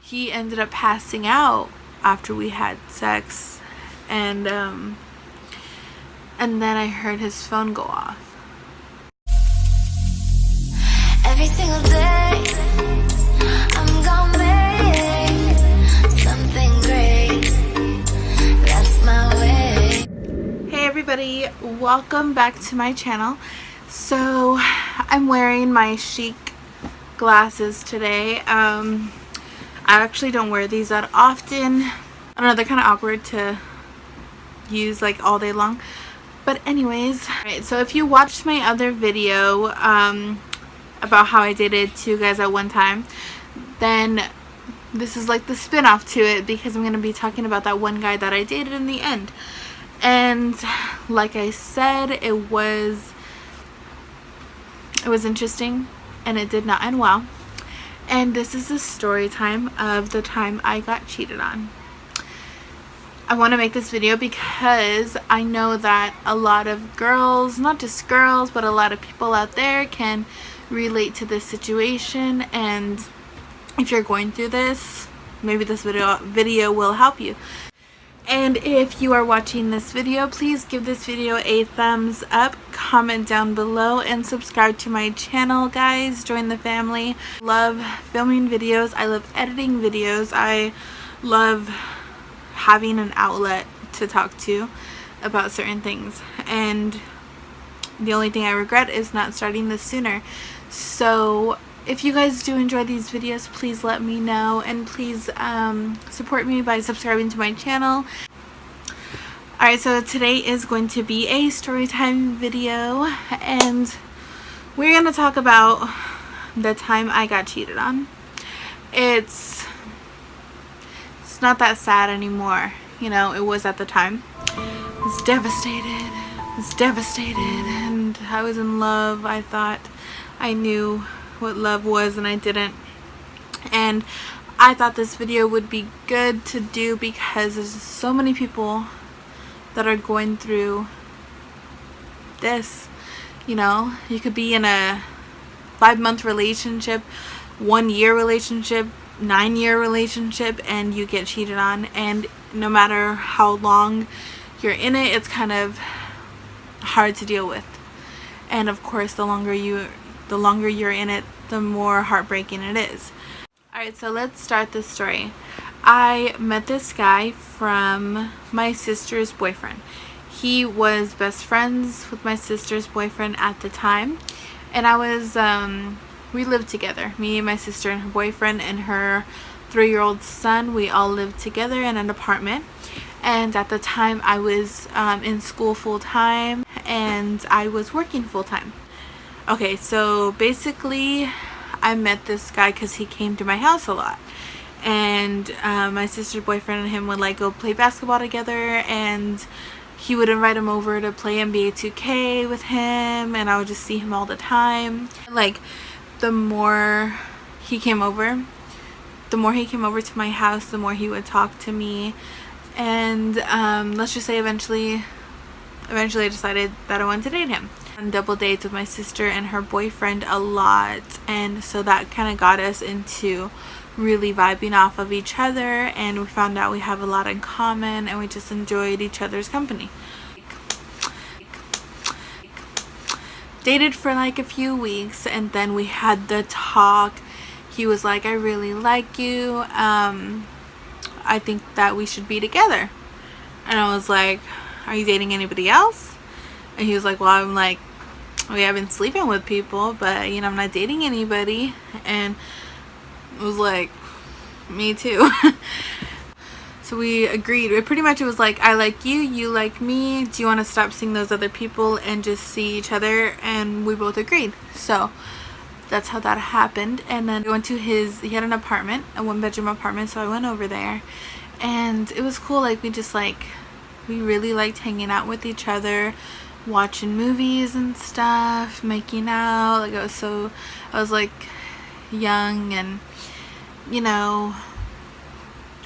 he ended up passing out after we had sex, and then I heard his phone go off. Every single day, I'm gonna make something great. That's my way. Hey everybody, welcome back to my channel. So I'm wearing my chic glasses today. I actually don't wear these that often. I don't know, they're kind of awkward to use like all day long. But anyways, alright, so if you watched my other video about how I dated two guys at one time, then this is like the spin-off to it, because I'm going to be talking about that one guy that I dated in the end. And like I said, it was interesting, and it did not end well. And this is the story time of the time I got cheated on. I want to make this video because I know that a lot of girls, not just girls, but a lot of people out there can relate to this situation. And if you're going through this, maybe this video will help you. And if you are watching this video, please give this video a thumbs up, comment down below, and subscribe to my channel, guys. Join the family. Love filming videos. I love editing videos. I love having an outlet to talk to about certain things. And the only thing I regret is not starting this sooner. So if you guys do enjoy these videos, please let me know, and please support me by subscribing to my channel. Alright, so today is going to be a story time video, and we're going to talk about the time I got cheated on. It's not that sad anymore. You know, it was at the time. I was devastated. And I was in love. I thought I knew what love was, and I didn't. And I thought this video would be good to do because there's so many people that are going through this. You know, you could be in a 5-month relationship, 1-year relationship, 9-year relationship, and you get cheated on. And no matter how long you're in it, it's kind of hard to deal with. And of course, the longer you're in it, the more heartbreaking it is. Alright, so let's start this story. I met this guy from my sister's boyfriend. He was best friends with my sister's boyfriend at the time. And I was, we lived together. Me and my sister and her boyfriend and her 3-year-old son, we all lived together in an apartment. And at the time, I was in school full-time, and I was working full-time. Okay, so basically, I met this guy because he came to my house a lot. And my sister's boyfriend and him would like go play basketball together, and he would invite him over to play NBA 2K with him, and I would just see him all the time. Like, the more he came over to my house, the more he would talk to me. And let's just say eventually I decided that I wanted to date him. On double dates with my sister and her boyfriend a lot, and so that kind of got us into really vibing off of each other, and we found out we have a lot in common, and we just enjoyed each other's company. Dated for like a few weeks, and then we had the talk. He was like, I really like you, I think that we should be together. And I was like, are you dating anybody else? And he was like, well, I'm like, we have been sleeping with people, but you know, I'm not dating anybody. And I was like, me too. So we agreed. It was like, I like you, you like me, do you want to stop seeing those other people and just see each other? And we both agreed. So that's how that happened. And then we went to he had an apartment, a 1-bedroom apartment, so I went over there, and it was cool. Like, we really liked hanging out with each other, watching movies and stuff, making out. Like, I was like young, and you know,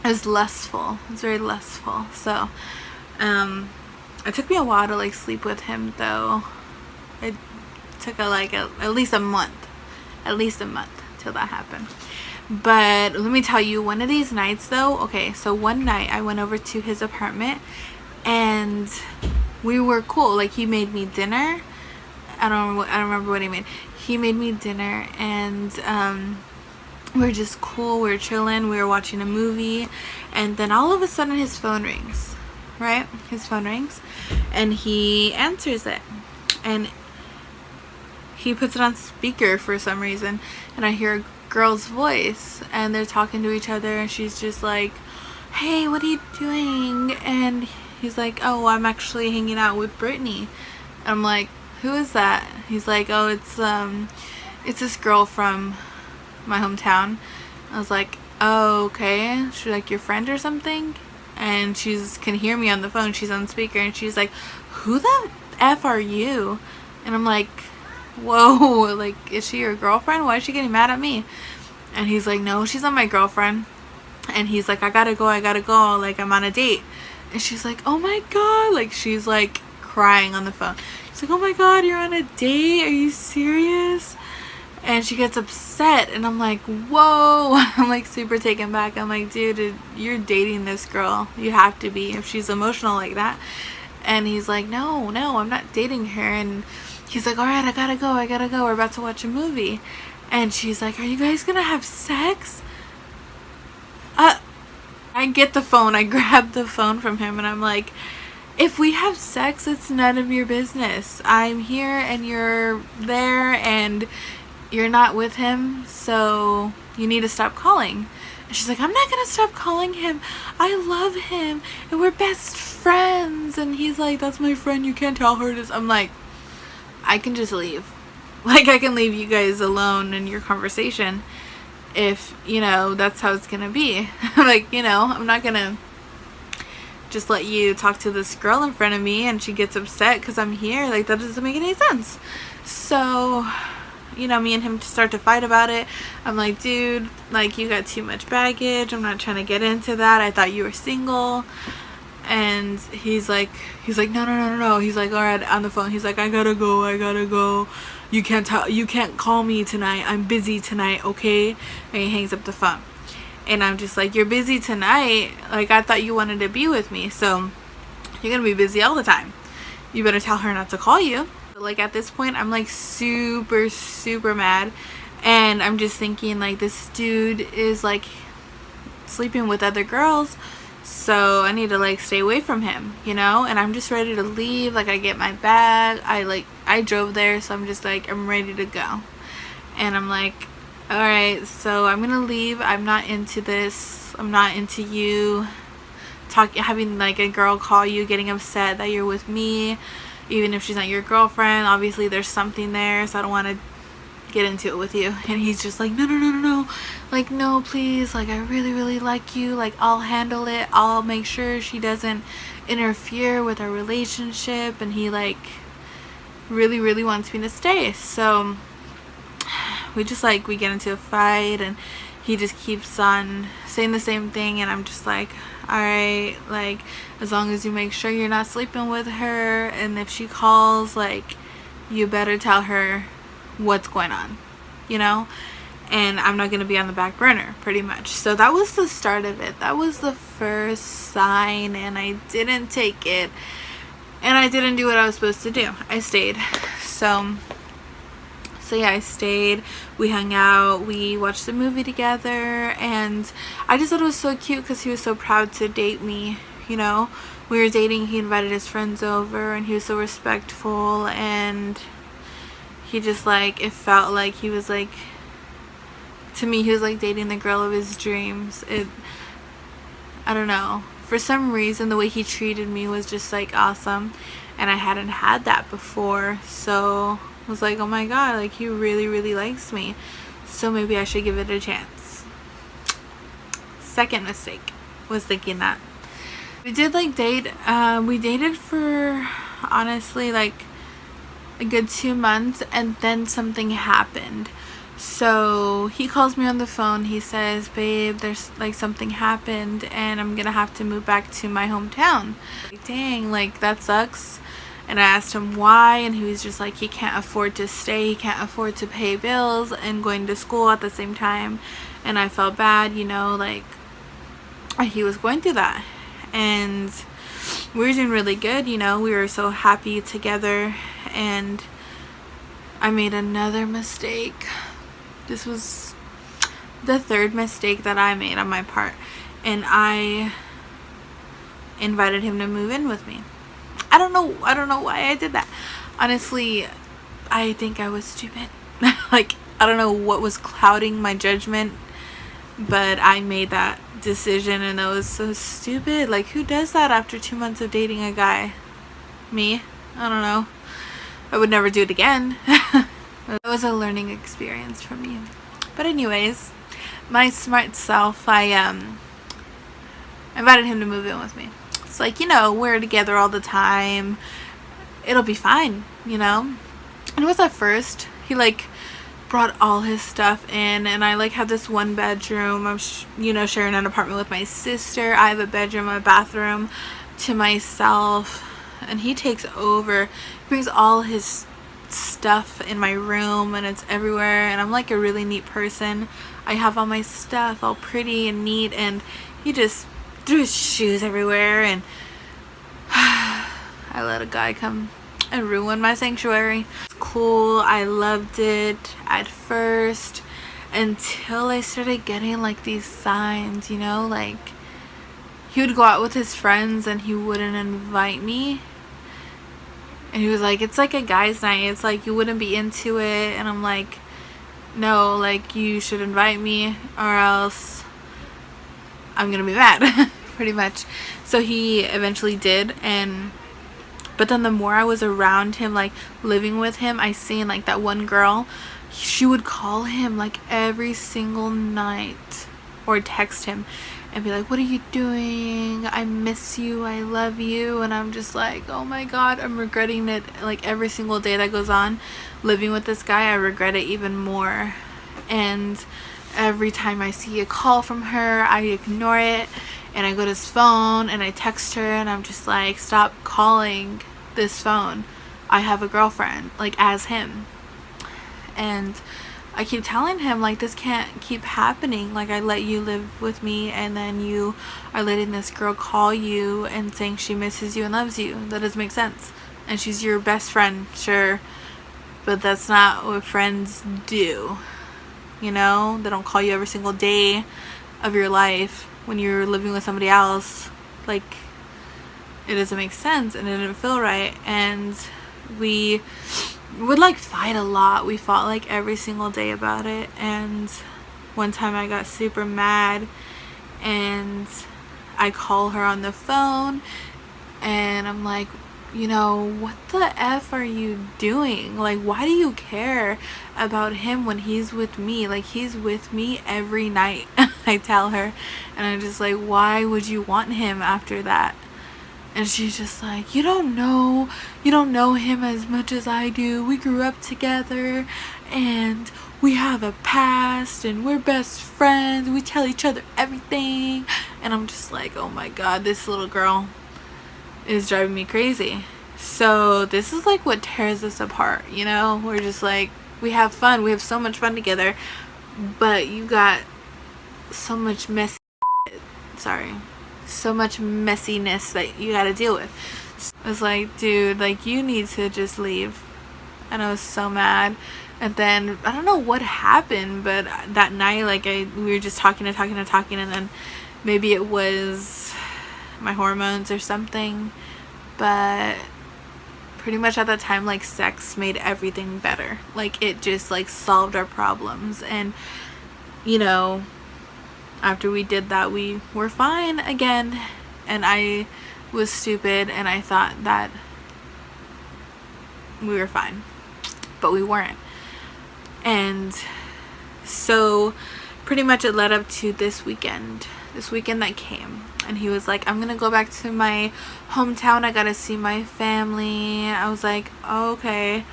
it was lustful. It was very lustful. So it took me a while to like sleep with him, though. It took at least a month till that happened. But let me tell you, one of these nights though, okay, so one night I went over to his apartment and we were cool. Like, he made me dinner. I don't remember what he made. He made me dinner, and we were just cool. We were chilling. We were watching a movie, and then all of a sudden his phone rings. Right? His phone rings, and he answers it, and he puts it on speaker for some reason, and I hear a girl's voice, and they're talking to each other, and she's just like, "Hey, what are you doing?" And he's like, "Oh, I'm actually hanging out with Brittany." I'm like, "Who is that?" He's like, "Oh, it's this girl from my hometown." I was like, "Oh, okay. She's like your friend or something?" And she's can hear me on the phone. She's on speaker, and she's like, "Who the F are you?" And I'm like, "Whoa, like, is she your girlfriend? Why is she getting mad at me?" And he's like, "No, she's not my girlfriend." And he's like, I gotta go, like, I'm on a date. And she's like, "Oh my god," like, she's like crying on the phone. She's like, "Oh my god, you're on a date? Are you serious?" And she gets upset, and I'm like, whoa. I'm like super taken back. I'm like, dude, you're dating this girl. You have to be if she's emotional like that. And he's like, no, I'm not dating her. And he's like, all right, I gotta go. We're about to watch a movie. And she's like, are you guys gonna have sex? I get the phone. I grab the phone from him, and I'm like, if we have sex, it's none of your business. I'm here and you're there and you're not with him, so you need to stop calling. And she's like, I'm not gonna stop calling him. I love him and we're best friends. And he's like, that's my friend, you can't tell her this. I'm like, I can just leave. Like, I can leave you guys alone in your conversation if, you know, that's how it's gonna be. Like, you know, I'm not gonna just let you talk to this girl in front of me and she gets upset because I'm here. Like, that doesn't make any sense. So, you know, me and him start to fight about it. I'm like, dude, like, you got too much baggage. I'm not trying to get into that. I thought you were single. And he's like, no. He's like, all right, on the phone. He's like, I gotta go. You can't call me tonight. I'm busy tonight, okay? And he hangs up the phone. And I'm just like, you're busy tonight? Like, I thought you wanted to be with me. So you're gonna be busy all the time. You better tell her not to call you. Like, at this point, I'm like super mad, and I'm just thinking, like, this dude is like sleeping with other girls, so I need to like stay away from him, you know. And I'm just ready to leave. Like, I get my bag, I drove there, so I'm just like, I'm ready to go. And I'm like, all right, so I'm gonna leave. I'm not into this. I'm not into you having like a girl call you, getting upset that you're with me. Even if she's not your girlfriend, obviously there's something there, so I don't want to get into it with you. And he's just like, no, like, no, please, like, I really like you, like, I'll handle it, I'll make sure she doesn't interfere with our relationship. And he like really wants me to stay. So we just like, we get into a fight, and he just keeps on saying the same thing, and I'm just like, alright, like, as long as you make sure you're not sleeping with her, and if she calls, like, you better tell her what's going on, you know. And I'm not gonna be on the back burner, pretty much. So that was the start of it. That was the first sign, and I didn't take it, and I didn't do what I was supposed to do. I stayed. So yeah, I stayed. We hung out, we watched the movie together, and I just thought it was so cute because he was so proud to date me, you know. We were dating, he invited his friends over, and he was so respectful, and he just like, it felt like he was like, to me, he was like dating the girl of his dreams. I don't know, for some reason the way he treated me was just like awesome, and I hadn't had that before. So I was like, oh my god, like, he really likes me, so maybe I should give it a chance. Second mistake was thinking that. We did like date. We dated for honestly like a good 2 months, and then something happened. So he calls me on the phone. He says, babe, there's like something happened and I'm gonna have to move back to my hometown. Like, dang, like, that sucks. And I asked him why, and he was just like, he can't afford to stay, he can't afford to pay bills and going to school at the same time. and I felt bad, you know, like he was going through that. And we were doing really good, you know, we were so happy together. And I made another mistake. This was the third mistake that I made on my part, and I invited him to move in with me. I don't know why I did that. Honestly, I think I was stupid. Like, I don't know what was clouding my judgment, but I made that decision, and that was so stupid. Like, who does that after 2 months of dating a guy? Me? I don't know. I would never do it again. It was a learning experience for me. But anyways, my smart self, I invited him to move in with me. It's like, you know, we're together all the time. It'll be fine, you know? And it was at first. He, like, brought all his stuff in, and I, like, had this one bedroom. I'm, you know, sharing an apartment with my sister. I have a bedroom, a bathroom to myself. And he takes over. He brings all his stuff in my room, and it's everywhere. And I'm, like, a really neat person. I have all my stuff all pretty and neat, and he just threw his shoes everywhere, and I let a guy come and ruin my sanctuary. It's cool. I loved it at first, until I started getting, like, these signs, you know, like, he would go out with his friends and he wouldn't invite me. And he was like, it's like a guy's night. It's like you wouldn't be into it. And I'm like, no, like, you should invite me or else I'm gonna be mad. Pretty much. So he eventually did. But then the more I was around him, like, living with him, I seen, like, that one girl, she would call him, like, every single night, or text him and be like, what are you doing? I miss you. I love you. And I'm just like, oh my God, I'm regretting it. Like, every single day that goes on living with this guy, I regret it even more. And every time I see a call from her, I ignore it, and I go to his phone and I text her, and I'm just like, stop calling this phone. I have a girlfriend, like, as him. And I keep telling him, like, this can't keep happening. Like, I let you live with me, and then you are letting this girl call you and saying she misses you and loves you. That doesn't make sense. And she's your best friend, sure, but that's not what friends do. You know, they don't call you every single day of your life when you're living with somebody else. Like, it doesn't make sense, and it didn't feel right. And we would, like, fight a lot. We fought, like, every single day about it. And one time I got super mad, and I call her on the phone, and I'm like, you know, what the F are you doing? Like, why do you care about him when he's with me? Like, he's with me every night. I tell her, and I'm just like, why would you want him after that? And she's just like, you don't know him as much as I do. We grew up together, and we have a past, and we're best friends. We tell each other everything. And I'm just like, oh my God, this little girl is driving me crazy. So this is, like, what tears us apart, you know? We're just like, we have fun. We have so much fun together, but you got so much so much messiness that you gotta deal with. I was like, dude, like, you need to just leave. And I was so mad. And then I don't know what happened, but that night, like, we were just talking, and then maybe it was my hormones or something, but pretty much at that time, like, sex made everything better. Like, it just, like, solved our problems. And, you know, after we did that, we were fine again. And I was stupid, and I thought that we were fine, but we weren't. And so pretty much it led up to this weekend that came, and he was like, I'm gonna go back to my hometown. I gotta see my family. I was like, oh, okay,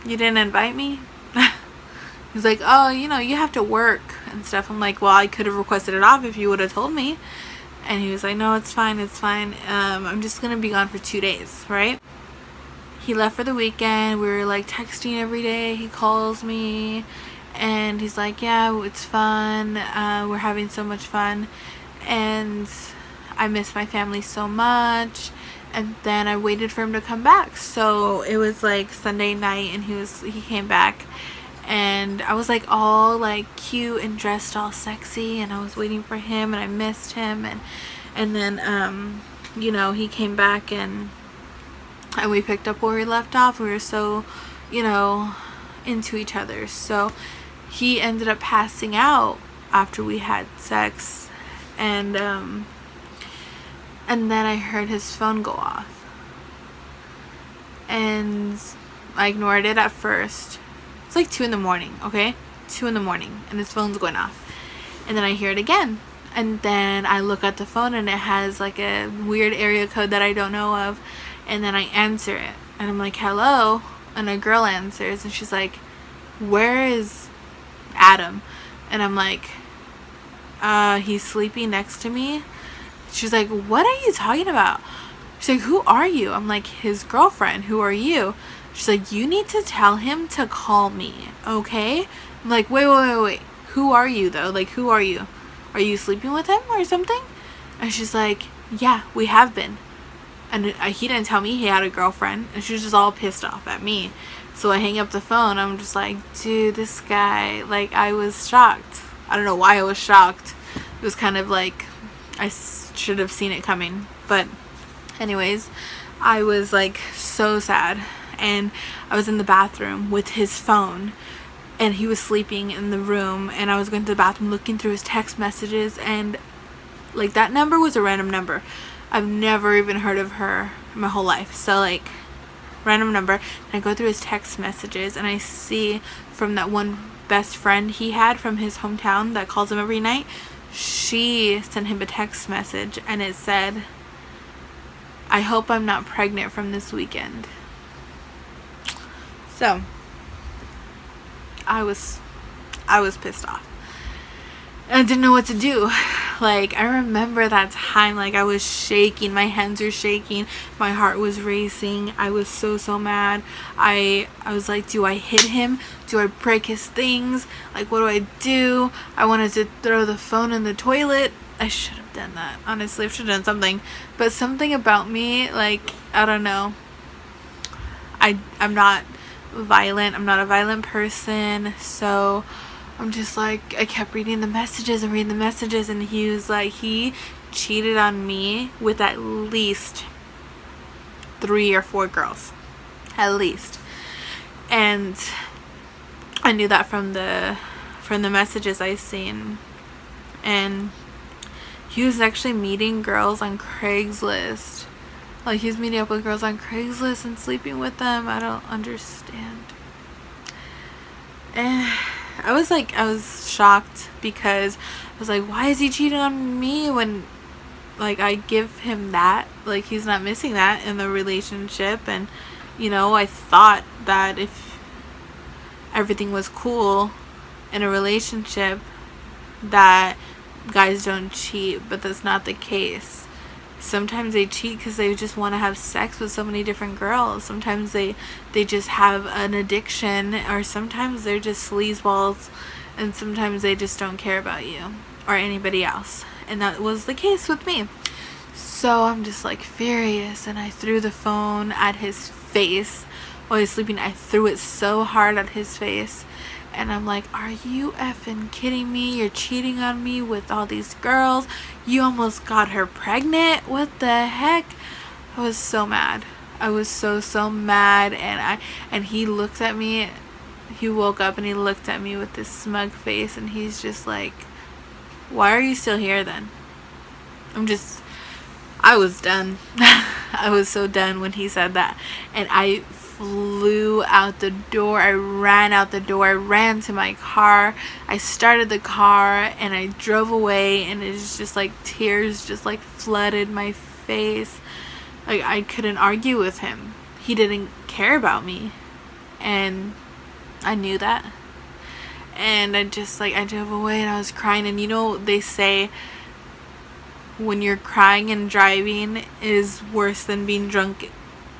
you didn't invite me? He's like, oh, you know, you have to work and stuff. I'm like, well, I could have requested it off if you would have told me. And he was like, no, it's fine. I'm just gonna be gone for 2 days, right? He left for the weekend. We were, like, texting every day. He calls me, And he's like, yeah, it's fun. We're having so much fun. And I miss my family so much. And then I waited for him to come back. So it was like Sunday night, and he came back. And I was like all like cute and dressed all sexy, and I was waiting for him, and I missed him. And then you know, he came back, and we picked up where we left off. We were so, you know, into each other. So he ended up passing out after we had sex, and then I heard his phone go off, and I ignored it at first. It's like 2 in the morning, okay? 2 in the morning, and his phone's going off. And then I hear it again. And then I look at the phone, and it has like a weird area code that I don't know of. And then I answer it. And I'm like, hello? And a girl answers, and she's like, where is Adam? And I'm like, he's sleeping next to me. She's like, what are you talking about? She's like, who are you? I'm like, his girlfriend. Who are you? She's like, you need to tell him to call me, okay? I'm like, wait. Who are you, though? Like, who are you? Are you sleeping with him or something? And she's like, yeah, we have been. And he didn't tell me he had a girlfriend. And she was just all pissed off at me. So I hang up the phone. I'm just like, dude, this guy. Like, I was shocked. I don't know why I was shocked. It was kind of like, I should have seen it coming. But anyways, I was like so sad. And I was in the bathroom with his phone, and he was sleeping in the room, and I was going to the bathroom looking through his text messages, and like that number was a random number. I've never even heard of her in my whole life. So like, random number, and I go through his text messages, and I see from that one best friend he had from his hometown that calls him every night, she sent him a text message, and it said, I hope I'm not pregnant from this weekend. So I was pissed off. I didn't know what to do. Like, I remember that time, like, I was shaking, my hands were shaking, my heart was racing. I was so mad. I was like, do I hit him? Do I break his things? Like, what do I do? I wanted to throw the phone in the toilet. I should have done that. Honestly, I should have done something. But something about me, like, I don't know. I'm not violent. I'm not a violent person. So I'm just like, I kept reading the messages, and he was like, he cheated on me with at least 3 or 4 girls. At least. And I knew that from the messages I seen. And he was actually meeting girls on Craigslist. Like, he was meeting up with girls on Craigslist and sleeping with them. I don't understand. And I was shocked, because I was like, why is he cheating on me when, like, I give him that? Like, he's not missing that in the relationship. And, you know, I thought that if everything was cool in a relationship, that guys don't cheat, but that's not the case. Sometimes they cheat because they just want to have sex with so many different girls. Sometimes they just have an addiction, or sometimes they're just sleazeballs, and sometimes they just don't care about you or anybody else. And that was the case with me. So I'm just like furious, and I threw the phone at his face while he was sleeping. I threw it so hard at his face. And I'm like, are you effing kidding me? You're cheating on me with all these girls. You almost got her pregnant. What the heck? I was so mad. I was so mad. And he looked at me. He woke up and he looked at me with this smug face. And he's just like, why are you still here then? I was done. I was so done when he said that. And I flew out the door. I ran out the door. I ran to my car. I started the car and I drove away, and it's just like tears just like flooded my face. Like, I couldn't argue with him. He didn't care about me, and I knew that. And I drove away, and I was crying. And you know, they say when you're crying and driving is worse than being drunk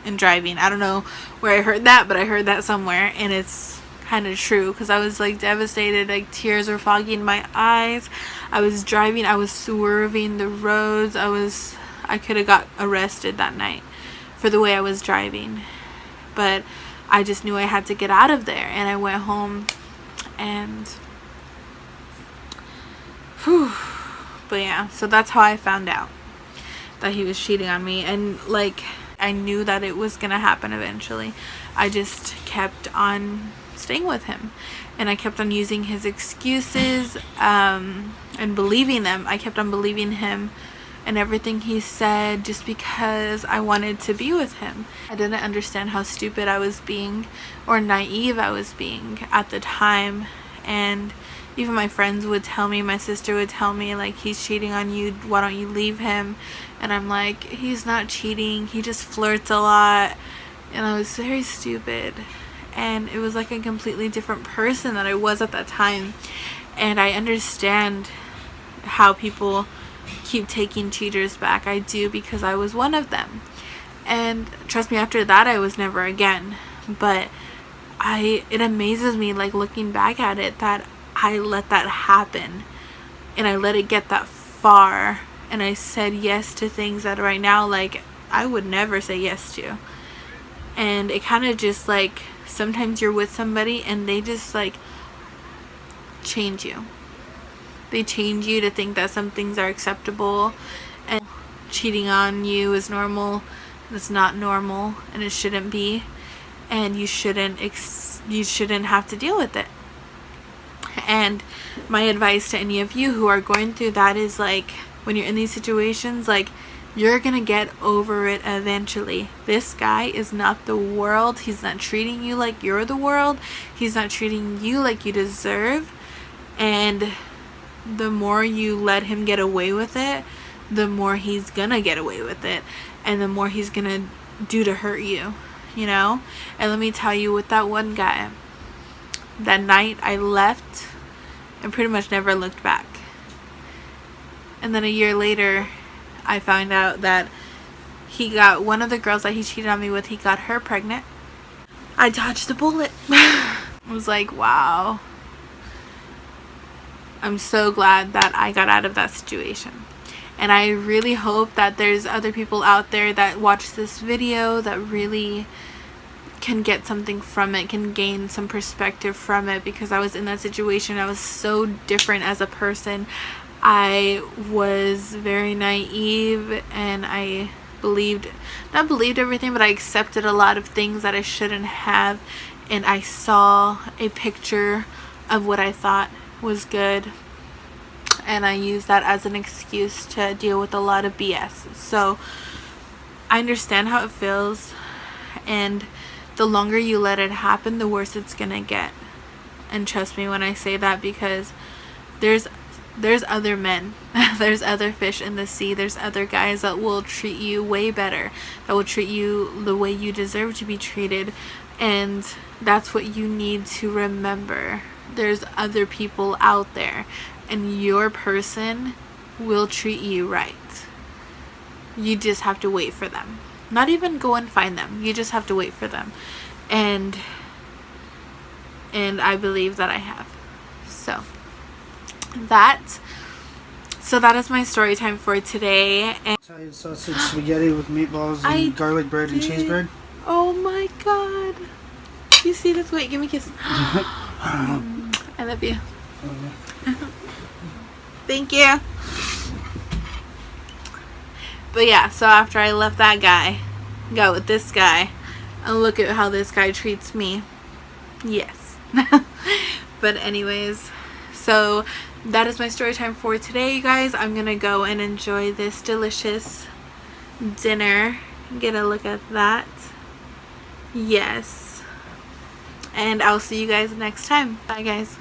and driving. I don't know where I heard that, but I heard that somewhere, and it's kind of true, because I was like devastated, like tears were fogging my eyes. I was driving, I was swerving the roads. I could have got arrested that night for the way I was driving, but I just knew I had to get out of there, and I went home. And whew. But yeah, so that's how I found out that he was cheating on me. And like, I knew that it was gonna happen eventually. I just kept on staying with him, and I kept on using his excuses and believing them. I kept on believing him and everything he said, just because I wanted to be with him. I didn't understand how stupid I was being, or naive I was being at the time. And even my friends would tell me, my sister would tell me, like, he's cheating on you, why don't you leave him? And I'm like, he's not cheating, he just flirts a lot. And I was very stupid, and it was like a completely different person that I was at that time. And I understand how people keep taking cheaters back. I do, because I was one of them. And trust me, after that I was never again. But it amazes me, like, looking back at it, that I let that happen, and I let it get that far, and I said yes to things that right now, like, I would never say yes to. And it kind of just, like, sometimes you're with somebody and they just, like, change you. They change you to think that some things are acceptable, and cheating on you is normal. It's not normal, and it shouldn't be, and you shouldn't have to deal with it. And my advice to any of you who are going through that is, like, when you're in these situations, like, you're gonna get over it eventually. This guy is not the world. He's not treating you like you're the world. He's not treating you like you deserve. And the more you let him get away with it, the more he's gonna get away with it, and the more he's gonna do to hurt you, you know? And let me tell you, with that one guy, that night I left and pretty much never looked back. And then a year later, I found out that he got one of the girls that he cheated on me with, he got her pregnant. I dodged a bullet. I was like, wow. I'm so glad that I got out of that situation. And I really hope that there's other people out there that watch this video that really can get something from it, can gain some perspective from it, because I was in that situation. I was so different as a person. I was very naive, and I not believed everything, but I accepted a lot of things that I shouldn't have, and I saw a picture of what I thought was good, and I used that as an excuse to deal with a lot of BS. So I understand how it feels, and the longer you let it happen, the worse it's gonna get. And trust me when I say that, because there's other men, there's other fish in the sea, there's other guys that will treat you way better, that will treat you the way you deserve to be treated. And that's what you need to remember. There's other people out there, and your person will treat you right. You just have to wait for them. Not even go and find them. You just have to wait for them. And I believe that I have. So that is my story time for today. And Italian sausage spaghetti with meatballs and garlic bread and cheese bread. Oh my god. You see this? Wait, give me a kiss. I love you. Thank you. But yeah, so after I left that guy, got with this guy, and look at how this guy treats me. Yes. But anyways, so that is my story time for today, you guys. I'm gonna go and enjoy this delicious dinner. Get a look at that. Yes. And I'll see you guys next time. Bye, guys.